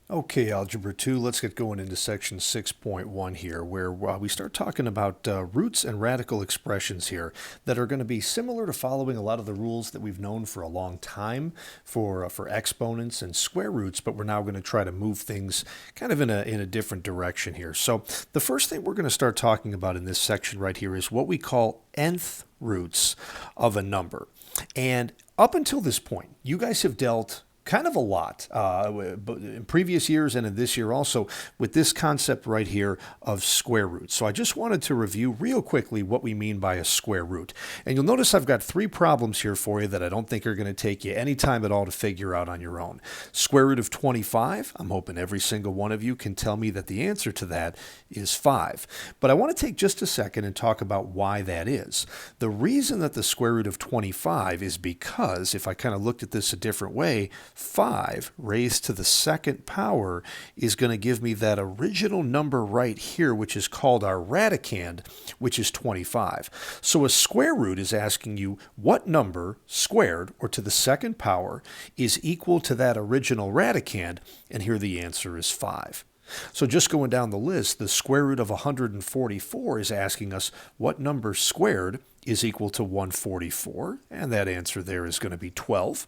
Okay, Algebra 2, let's get going into section 6.1 here, where we start talking about roots and radical expressions here that are going to be similar to following a lot of the rules that we've known for a long time for exponents and square roots, but we're now going to try to move things kind of in a different direction here. So the first thing we're going to start talking about in this section right here is what we call nth roots of a number. And up until this point, you guys have dealt kind of a lot in previous years and in this year also with this concept right here of square roots. So I just wanted to review real quickly what we mean by a square root. And you'll notice I've got three problems here for you that I don't think are going to take you any time at all to figure out on your own. Square root of 25, I'm hoping every single one of you can tell me that the answer to that is 5. But I want to take just a second and talk about why that is. The reason that the square root of 25 is because, if I kind of looked at this a different way, 5 raised to the second power is going to give me that original number right here, which is called our radicand, which is 25. So a square root is asking you what number squared, or to the second power, is equal to that original radicand, and here the answer is 5. So just going down the list, the square root of 144 is asking us what number squared is equal to 144, and that answer there is going to be 12.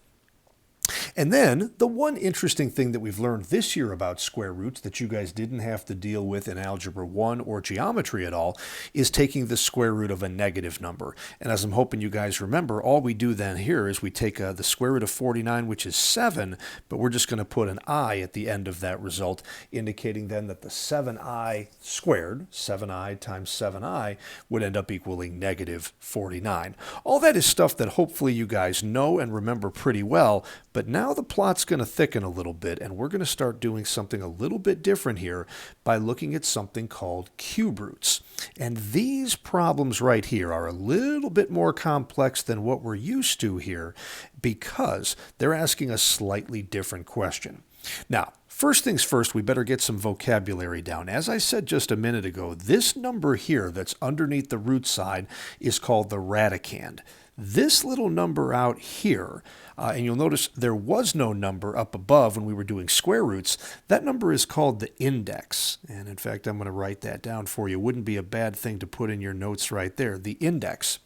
And then the one interesting thing that we've learned this year about square roots that you guys didn't have to deal with in Algebra 1 or geometry at all is taking the square root of a negative number. And as I'm hoping you guys remember, all we do then here is we take the square root of 49, which is 7, but we're just going to put an I at the end of that result, indicating then that the 7i squared, 7i times 7i, would end up equaling negative 49. All that is stuff that hopefully you guys know and remember pretty well, but now the plot's going to thicken a little bit, and we're going to start doing something a little bit different here by looking at something called cube roots. And these problems right here are a little bit more complex than what we're used to here because they're asking a slightly different question. Now, first things first, we better get some vocabulary down. As I said just a minute ago, this number here that's underneath the root sign is called the radicand. This little number out here, and you'll notice there was no number up above when we were doing square roots, that number is called the index. And in fact, I'm going to write that down for you. Wouldn't be a bad thing to put in your notes right there, the index.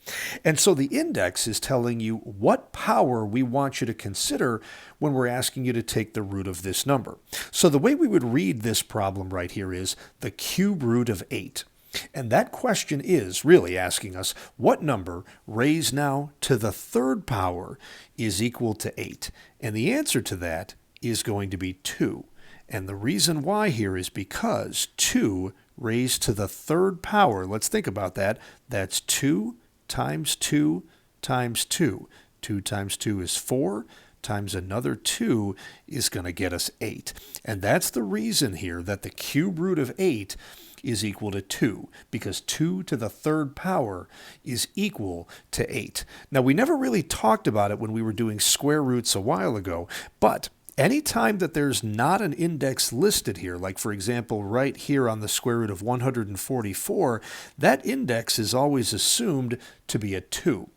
And so the index is telling you what power we want you to consider when we're asking you to take the root of this number. So the way we would read this problem right here is the cube root of 8. And that question is really asking us what number raised now to the third power is equal to 8. And the answer to that is going to be 2. And the reason why here is because 2 raised to the third power, let's think about that, that's 2 times 2 times 2. 2 times 2 is 4. Times another 2 is going to get us 8. And that's the reason here that the cube root of 8 is equal to 2, because 2 to the third power is equal to 8. Now, we never really talked about it when we were doing square roots a while ago, but anytime that there's not an index listed here, like for example right here on the square root of 144, that index is always assumed to be a 2.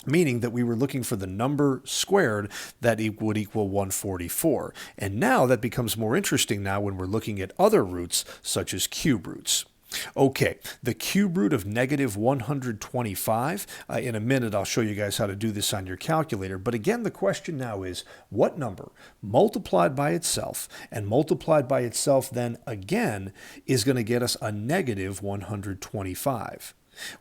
Meaning that we were looking for the number squared that would equal 144. And now that becomes more interesting now when we're looking at other roots, such as cube roots. Okay, the cube root of negative 125. In a minute, I'll show you guys how to do this on your calculator. But again, the question now is, what number multiplied by itself and multiplied by itself then again is going to get us a negative 125?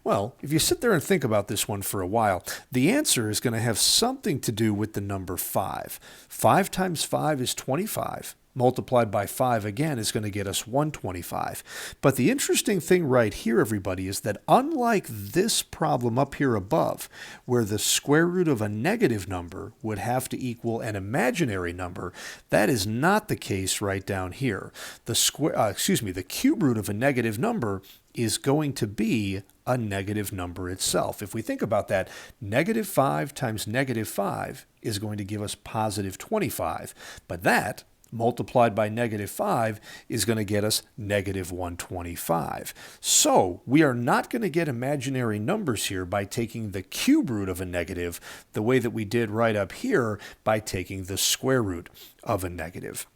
Well, if you sit there and think about this one for a while, the answer is going to have something to do with the number 5. 5 times 5 is 25. Multiplied by 5 again is going to get us 125. But the interesting thing right here, everybody, is that unlike this problem up here above, where the square root of a negative number would have to equal an imaginary number, that is not the case right down here. The cube root of a negative number is going to be a negative number itself. If we think about that, negative 5 times negative 5 is going to give us positive 25. But that multiplied by negative 5 is going to get us negative 125. So we are not going to get imaginary numbers here by taking the cube root of a negative the way that we did right up here by taking the square root of a negative.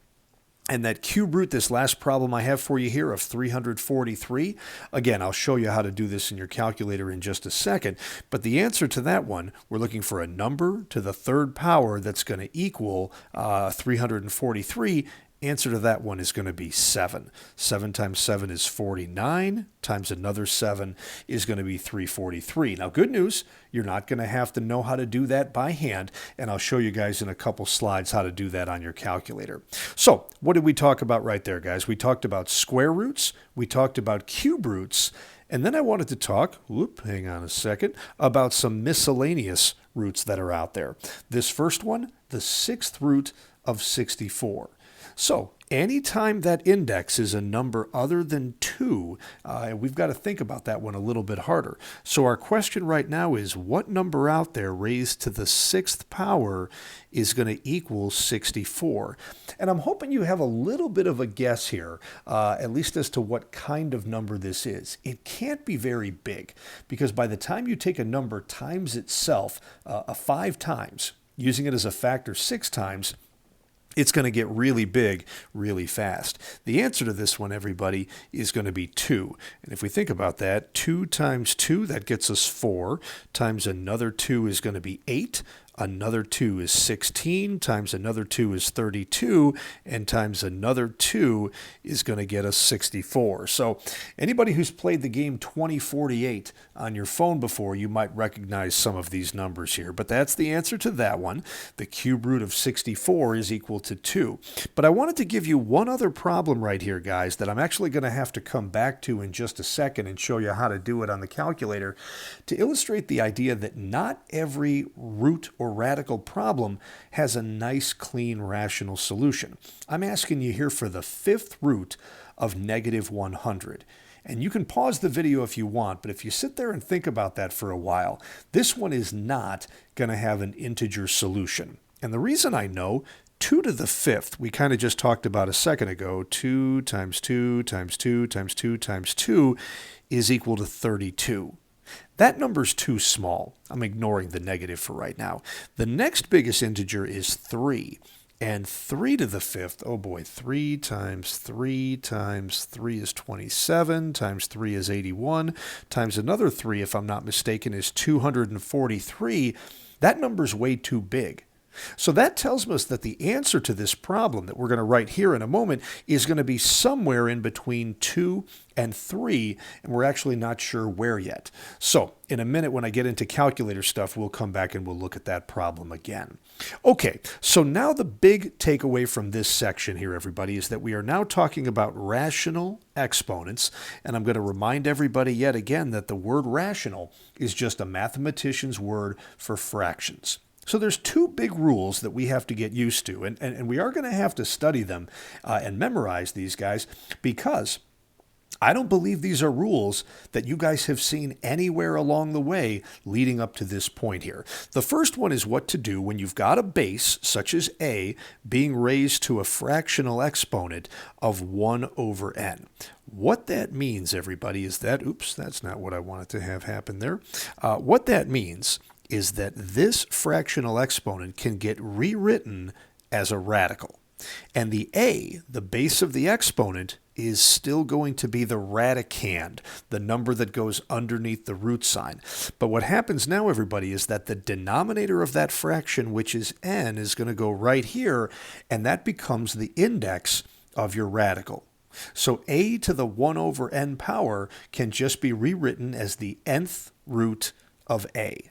And that cube root, this last problem I have for you here of 343, again, I'll show you how to do this in your calculator in just a second. But the answer to that one, we're looking for a number to the third power that's going to equal 343. Answer to that one is going to be 7. 7 times 7 is 49, times another 7 is going to be 343. Now, good news, you're not going to have to know how to do that by hand, and I'll show you guys in a couple slides how to do that on your calculator. So, what did we talk about right there, guys? We talked about square roots, we talked about cube roots, and then I wanted to talk, hang on a second, about some miscellaneous roots that are out there. This first one, the sixth root of 64. So anytime that index is a number other than 2, we've got to think about that one a little bit harder. So our question right now is, what number out there raised to the 6th power is going to equal 64? And I'm hoping you have a little bit of a guess here, at least as to what kind of number this is. It can't be very big, because by the time you take a number times itself 5 times, using it as a factor 6 times, it's going to get really big really fast. The answer to this one, everybody, is going to be 2. And if we think about that, 2 times 2, that gets us 4, times another 2 is going to be 8. Another 2 is 16, times another 2 is 32, and times another 2 is going to get us 64. So anybody who's played the game 2048 on your phone before, you might recognize some of these numbers here. But that's the answer to that one. The cube root of 64 is equal to 2. But I wanted to give you one other problem right here, guys, that I'm actually going to have to come back to in just a second and show you how to do it on the calculator to illustrate the idea that not every root or radical problem has a nice, clean, rational solution. I'm asking you here for the 5th root of negative 100. And you can pause the video if you want, but if you sit there and think about that for a while, this one is not going to have an integer solution. And the reason I know, 2 to the 5th, we kind of just talked about a second ago, 2 times 2 times 2 times 2 times 2 is equal to 32. That number's too small. I'm ignoring the negative for right now. The next biggest integer is 3. And 3 to the 5th, oh boy, 3 times 3 times 3 is 27, times 3 is 81, times another 3, if I'm not mistaken, is 243. That number's way too big. So that tells us that the answer to this problem that we're going to write here in a moment is going to be somewhere in between 2 and 3, and we're actually not sure where yet. So in a minute when I get into calculator stuff, we'll come back and we'll look at that problem again. Okay, so now the big takeaway from this section here, everybody, is that we are now talking about rational exponents, and I'm going to remind everybody yet again that the word rational is just a mathematician's word for fractions. So there's 2 big rules that we have to get used to, and we are going to have to study them and memorize these guys, because I don't believe these are rules that you guys have seen anywhere along the way leading up to this point here. The first one is what to do when you've got a base, such as a, being raised to a fractional exponent of 1 over n. What that means, everybody, is that, oops, that's not what I wanted to have happen there. What that means is that this fractional exponent can get rewritten as a radical. And the a, the base of the exponent, is still going to be the radicand, the number that goes underneath the root sign. But what happens now, everybody, is that the denominator of that fraction, which is n, is going to go right here, and that becomes the index of your radical. So a to the 1 over n power can just be rewritten as the nth root of a,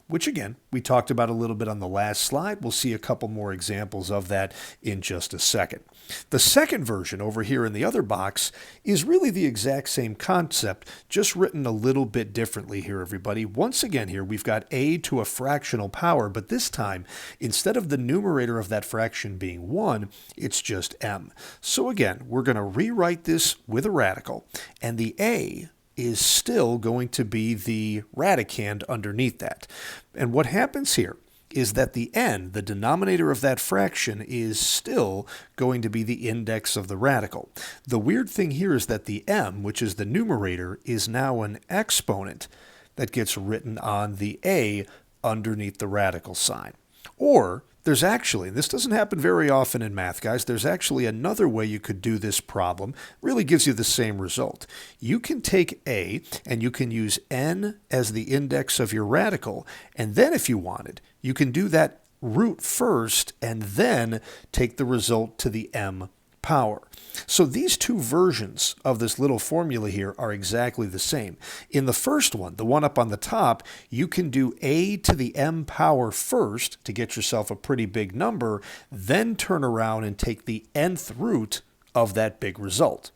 which again, we talked about a little bit on the last slide. We'll see a couple more examples of that in just a second. The second version over here in the other box is really the exact same concept, just written a little bit differently here, everybody. Once again here, we've got a to a fractional power, but this time, instead of the numerator of that fraction being 1, it's just m. So again, we're going to rewrite this with a radical, and the a is still going to be the radicand underneath that. And what happens here is that the n, the denominator of that fraction, is still going to be the index of the radical. The weird thing here is that the m, which is the numerator, is now an exponent that gets written on the a underneath the radical sign. Or There's actually, this doesn't happen very often in math, guys, there's actually another way you could do this problem. Really gives you the same result. You can take a and you can use n as the index of your radical, and then if you wanted, you can do that root first and then take the result to the m power. So these two versions of this little formula here are exactly the same. In the first one, the one up on the top, you can do a to the m power first to get yourself a pretty big number, then turn around and take the nth root of that big result.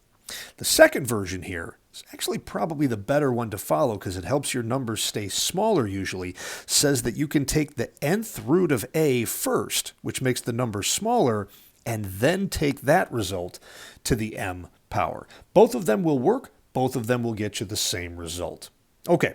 The second version here is actually probably the better one to follow because it helps your numbers stay smaller usually, says that you can take the nth root of a first, which makes the number smaller, and then take that result to the m power. Both of them will work. Both of them will get you the same result. Okay,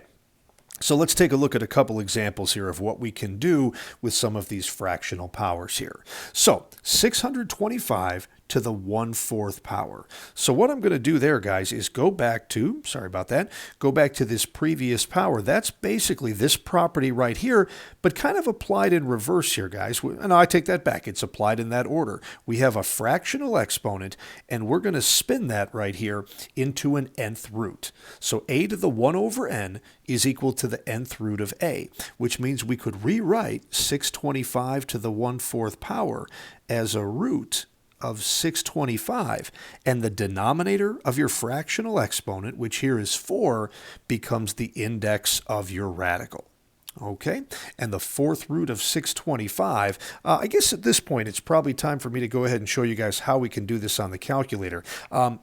so let's take a look at a couple examples here of what we can do with some of these fractional powers here. So 625 to the 1/4 power. So what I'm going to do there, guys, is go back to, sorry about that, go back to this previous power. That's basically this property right here, but kind of applied in reverse here, guys. And I take that back. It's applied in that order. We have a fractional exponent, and we're going to spin that right here into an nth root. So a to the 1 over n is equal to the nth root of a, which means we could rewrite 625 to the 1/4 power as a root of 625, and the denominator of your fractional exponent, which here is 4, becomes the index of your radical. Okay, and the fourth root of 625, I guess at this point it's probably time for me to go ahead and show you guys how we can do this on the calculator.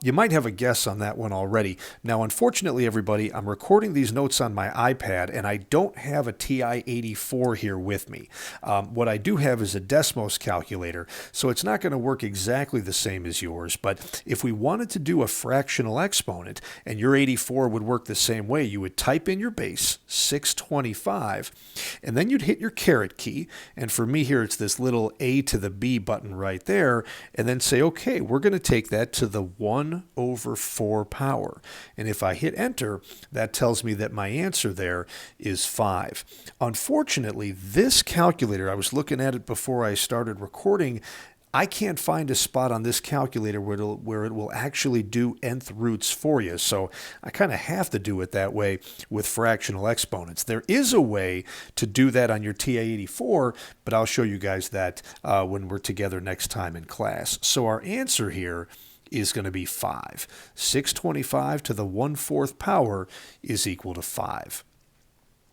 You might have a guess on that one already. Now, unfortunately, everybody, I'm recording these notes on my iPad, and I don't have a TI-84 here with me. What I do have is a Desmos calculator, so it's not going to work exactly the same as yours, but if we wanted to do a fractional exponent, and your 84 would work the same way, you would type in your base, 625, and then you'd hit your caret key, and for me here it's this little a to the b button right there, and then say, okay, we're going to take that to the 1/4 power. And if I hit enter, that tells me that my answer there is 5. Unfortunately, this calculator, I was looking at it before I started recording, I can't find a spot on this calculator where it will actually do nth roots for you, so I kind of have to do it that way with fractional exponents. There is a way to do that on your TI-84, but I'll show you guys that when we're together next time in class. So our answer here is going to be 5. 625 to the 1/4 power is equal to 5.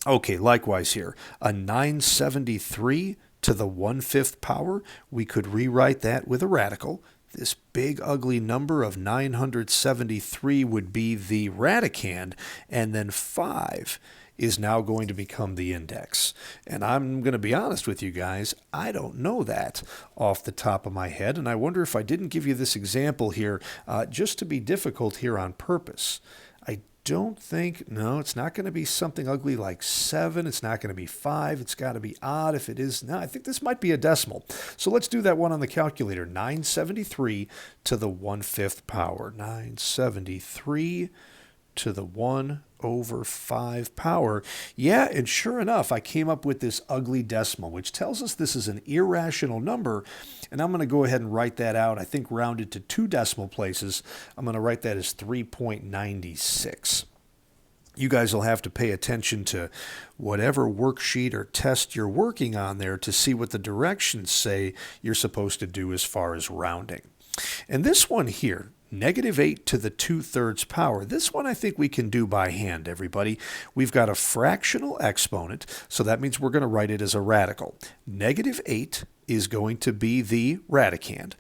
Okay, likewise here, a 973 to the 1/5 power, we could rewrite that with a radical. This big ugly number of 973 would be the radicand, and then 5 is now going to become the index. And I'm going to be honest with you guys, I don't know that off the top of my head, and I wonder if I didn't give you this example here just to be difficult here on purpose. I don't think, no, it's not going to be something ugly like 7. It's not going to be 5. It's got to be odd. If it is, no, I think this might be a decimal. So let's do that one on the calculator. 973 to the 1/5 power. 973 to the 1/5 power. Yeah, and sure enough, I came up with this ugly decimal, which tells us this is an irrational number. And I'm going to go ahead and write that out. I think rounded to 2 decimal places. I'm going to write that as 3.96. You guys will have to pay attention to whatever worksheet or test you're working on there to see what the directions say you're supposed to do as far as rounding. And this one here, -8 to the 2/3 power. This one I think we can do by hand, everybody. We've got a fractional exponent, so that means we're going to write it as a radical. -8 is going to be the radicand.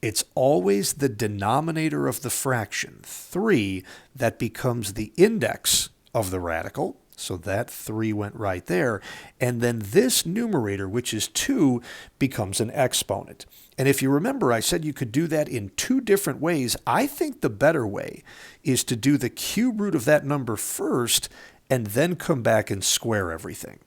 It's always the denominator of the fraction, 3, that becomes the index of the radical. So that 3 went right there. And then this numerator, which is 2, becomes an exponent. And if you remember, I said you could do that in 2 different ways. I think the better way is to do the cube root of that number first and then come back and square everything.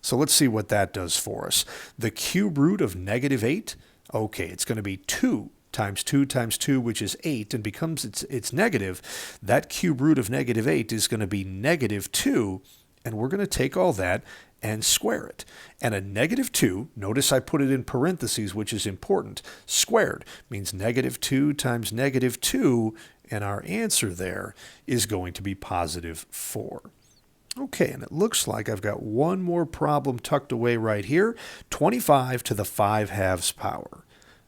So let's see what that does for us. The cube root of -8, okay, it's going to be 2 times 2 times 2, which is 8, and becomes it's negative. That cube root of -8 is going to be -2, and we're going to take all that and square it. And a negative 2, notice I put it in parentheses, which is important, squared means negative 2 times negative 2, and our answer there is going to be positive 4. Okay, and it looks like I've got one more problem tucked away right here, 25 to the 5/2 power.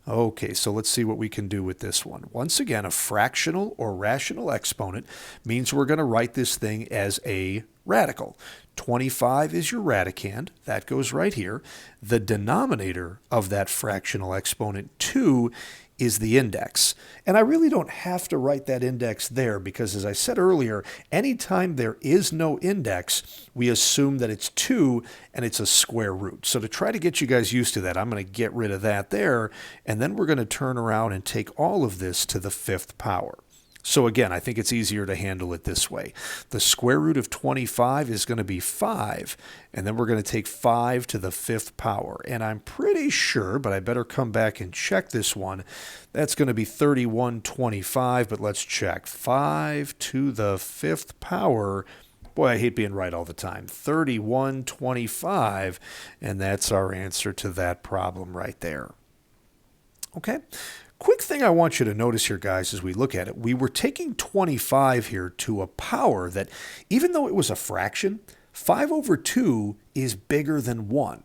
Okay, so let's see what we can do with this one. Once again, a fractional or rational exponent means we're going to write this thing as a radical. 25 is your radicand. That goes right here. The denominator of that fractional exponent, 2, is the index. And I really don't have to write that index there because, as I said earlier, anytime there is no index, we assume that it's 2 and it's a square root. So to try to get you guys used to that, I'm going to get rid of that there, and then we're going to turn around and take all of this to the 5th power. So again, I think it's easier to handle it this way. The square root of 25 is going to be 5, and then we're going to take 5 to the 5th power. And I'm pretty sure, but I better come back and check this one, that's going to be 3125, but let's check. 5 to the 5th power. Boy, I hate being right all the time. 3125, and that's our answer to that problem right there. Okay? Quick thing I want you to notice here, guys, as we look at it, we were taking 25 here to a power that, even though it was a fraction, 5 over 2 is bigger than 1.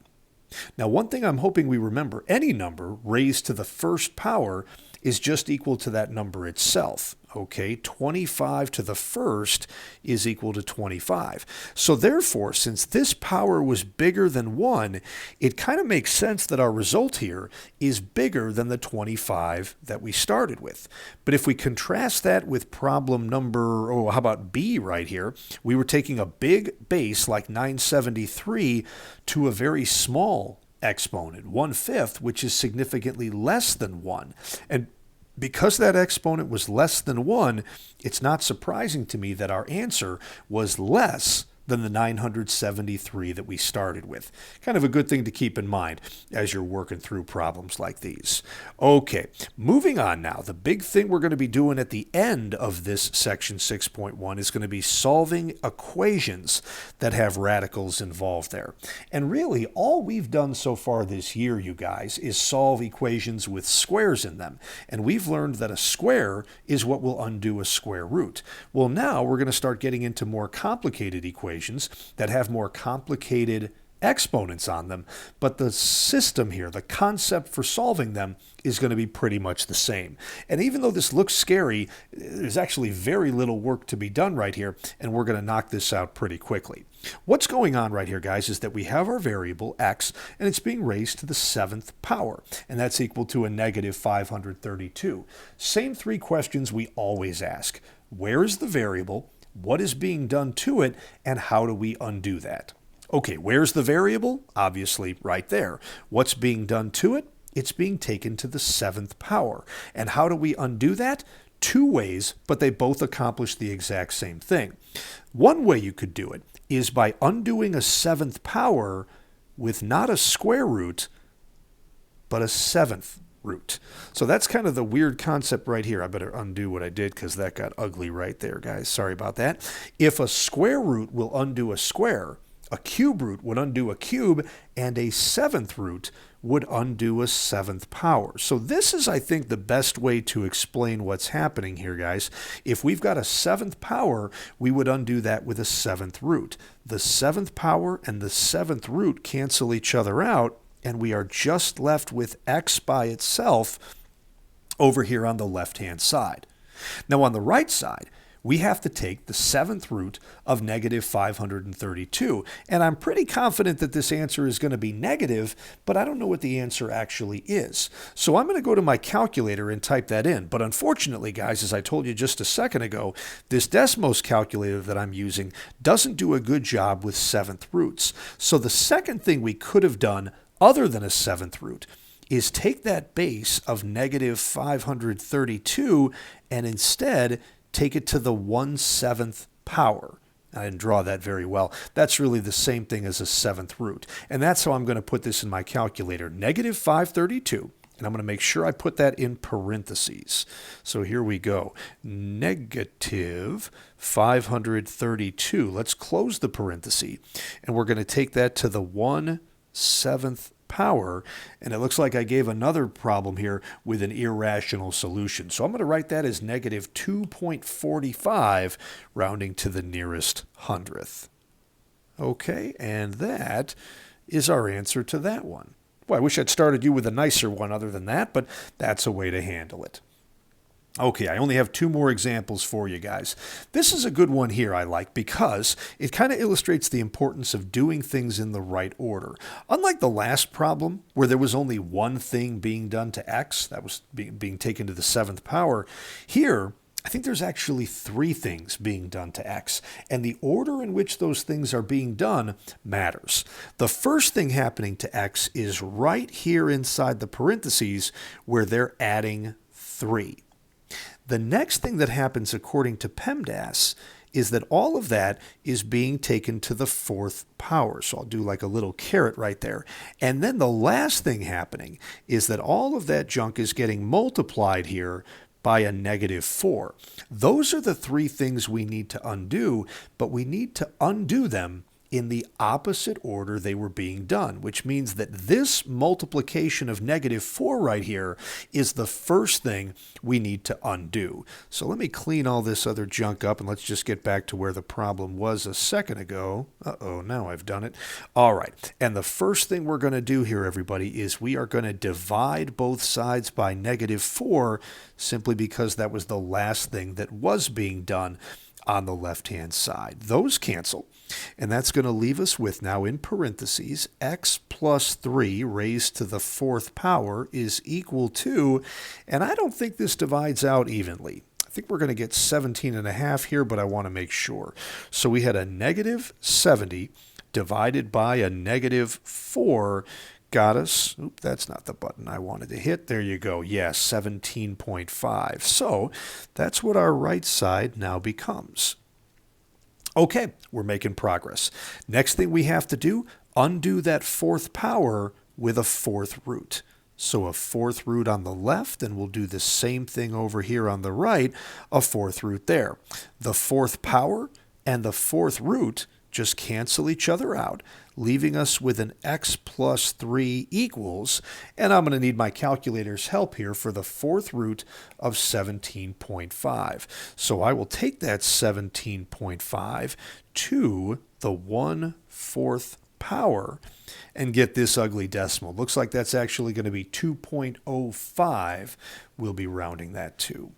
Now, one thing I'm hoping we remember, any number raised to the 1st power is just equal to that number itself. Okay, 25 to the 1st is equal to 25. So therefore, since this power was bigger than 1, it kind of makes sense that our result here is bigger than the 25 that we started with. But if we contrast that with problem number, how about B right here? We were taking a big base like 973 to a very small exponent, 1/5, which is significantly less than 1. And because that exponent was less than 1, it's not surprising to me that our answer was less than the 973 that we started with. Kind of a good thing to keep in mind as you're working through problems like these. Okay, moving on now. The big thing we're going to be doing at the end of this section 6.1 is going to be solving equations that have radicals involved there. And really, all we've done so far this year, you guys, is solve equations with squares in them. And we've learned that a square is what will undo a square root. Well, now we're going to start getting into more complicated equations that have more complicated exponents on them, but the system here, the concept for solving them, is going to be pretty much the same. And even though this looks scary, there's actually very little work to be done right here, and we're going to knock this out pretty quickly. What's going on right here, guys, is that we have our variable x, and it's being raised to the 7th power, and that's equal to a negative 532. Same 3 questions we always ask. Where is the variable? What is being done to it, and how do we undo that? Okay, where's the variable? Obviously, right there. What's being done to it? It's being taken to the 7th power. And how do we undo that? 2 ways, but they both accomplish the exact same thing. One way you could do it is by undoing a 7th power with not a square root, but a 7th root. So that's kind of the weird concept right here. I better undo what I did because that got ugly right there, guys. Sorry about that. If a square root will undo a square, a cube root would undo a cube, and a 7th root would undo a 7th power. So this is, I think, the best way to explain what's happening here, guys. If we've got a 7th power, we would undo that with a 7th root. The 7th power and the 7th root cancel each other out, and we are just left with x by itself over here on the left-hand side. Now on the right side, we have to take the 7th root of negative 532. And I'm pretty confident that this answer is going to be negative, but I don't know what the answer actually is. So I'm going to go to my calculator and type that in. But unfortunately, guys, as I told you just a second ago, this Desmos calculator that I'm using doesn't do a good job with 7th roots. So the second thing we could have done other than a 7th root is take that base of negative 532 and instead take it to the 1/7 power. I didn't draw that very well. That's really the same thing as a 7th root. And that's how I'm going to put this in my calculator. Negative 532 And I'm going to make sure I put that in parentheses. So here we go. Negative 532. Let's close the parenthesis. And we're going to take that to the 1/7 power. And it looks like I gave another problem here with an irrational solution. So I'm going to write that as negative 2.45, rounding to the nearest hundredth. Okay, and that is our answer to that one. Well, I wish I'd started you with a nicer one other than that, but that's a way to handle it. Okay, I only have 2 more examples for you guys. This is a good one here I like because it kind of illustrates the importance of doing things in the right order. Unlike the last problem, where there was only one thing being done to x, that was being taken to the 7th power, here I think there's actually 3 things being done to x, and the order in which those things are being done matters. The first thing happening to x is right here inside the parentheses where they're adding 3. The next thing that happens according to PEMDAS is that all of that is being taken to the 4th power. So I'll do like a little caret right there. And then the last thing happening is that all of that junk is getting multiplied here by a -4. Those are the 3 things we need to undo, but we need to undo them in the opposite order they were being done, which means that this multiplication of -4 right here is the first thing we need to undo. So let me clean all this other junk up and let's just get back to where the problem was a second ago. Uh-oh, now I've done it. All right, and the first thing we're going to do here, everybody, is we are going to divide both sides by -4 simply because that was the last thing that was being done on the left-hand side. Those cancel. And that's going to leave us with, now in parentheses, x plus 3 raised to the 4th power is equal to, and I don't think this divides out evenly. I think we're going to get 17.5 here, but I want to make sure. So we had a -70 divided by a -4 got us, oops, that's not the button I wanted to hit. There you go. Yes, 17.5. So that's what our right side now becomes. Okay, we're making progress. Next thing we have to do, undo that 4th power with a 4th root. So a 4th root on the left, and we'll do the same thing over here on the right, a 4th root there. The 4th power and the 4th root just cancel each other out, leaving us with an x plus 3 equals, and I'm going to need my calculator's help here for the 4th root of 17.5. So I will take that 17.5 to the 1/4 power and get this ugly decimal. Looks like that's actually going to be 2.05. We'll be rounding that to.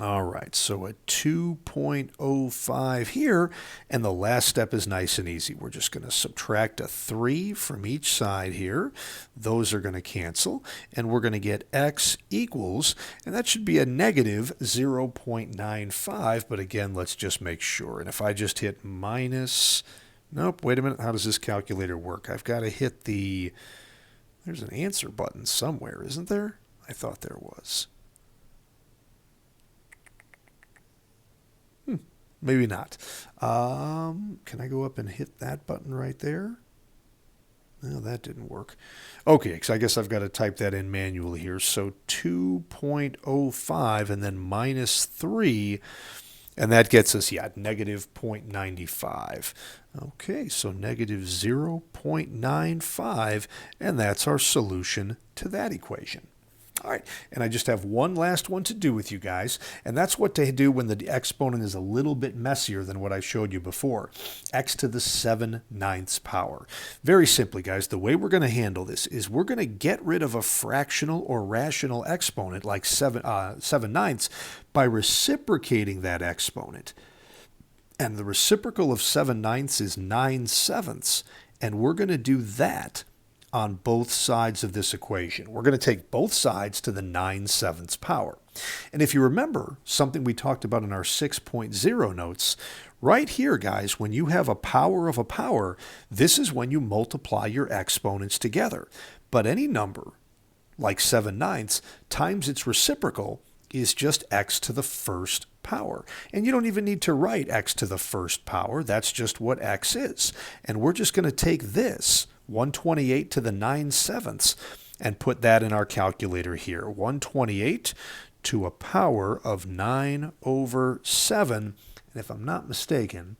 All right, so a 2.05 here, and the last step is nice and easy. We're just going to subtract a 3 from each side here. Those are going to cancel, and we're going to get x equals, and that should be a -0.95, but again, let's just make sure. And if I just hit minus, nope, wait a minute, how does this calculator work? I've got to hit the, there's an answer button somewhere, isn't there? I thought there was. Maybe not. Can I go up and hit that button right there? No, that didn't work. Okay, so I guess I've got to type that in manually here. So 2.05 and then -3, and that gets us, yeah, -0.95. Okay, so -0.95, and that's our solution to that equation. All right, and I just have one last one to do with you guys, and that's what to do when the exponent is a little bit messier than what I showed you before. X to the 7/9 power. Very simply, guys, the way we're going to handle this is we're going to get rid of a fractional or rational exponent like 7/9 by reciprocating that exponent. And the reciprocal of 7/9 is 9/7, and we're going to do that on both sides of this equation. We're going to take both sides to the 9/7 power. And if you remember something we talked about in our 6.0 notes, right here, guys, when you have a power of a power, this is when you multiply your exponents together. But any number, like 7/9, times its reciprocal is just x to the 1st power. And you don't even need to write x to the 1st power. That's just what x is. And we're just going to take this 128 to the 9/7, and put that in our calculator here. 128 to a power of 9 over 7. And if I'm not mistaken,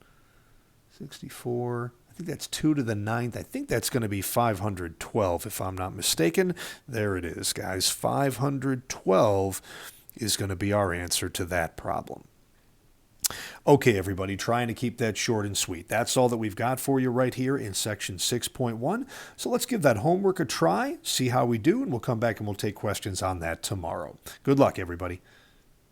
64, I think that's 2 to the 9th. I think that's going to be 512 if I'm not mistaken. There it is, guys. 512 is going to be our answer to that problem. Okay, everybody, trying to keep that short and sweet. That's all that we've got for you right here in section 6.1. So let's give that homework a try, see how we do, and we'll come back and we'll take questions on that tomorrow. Good luck, everybody.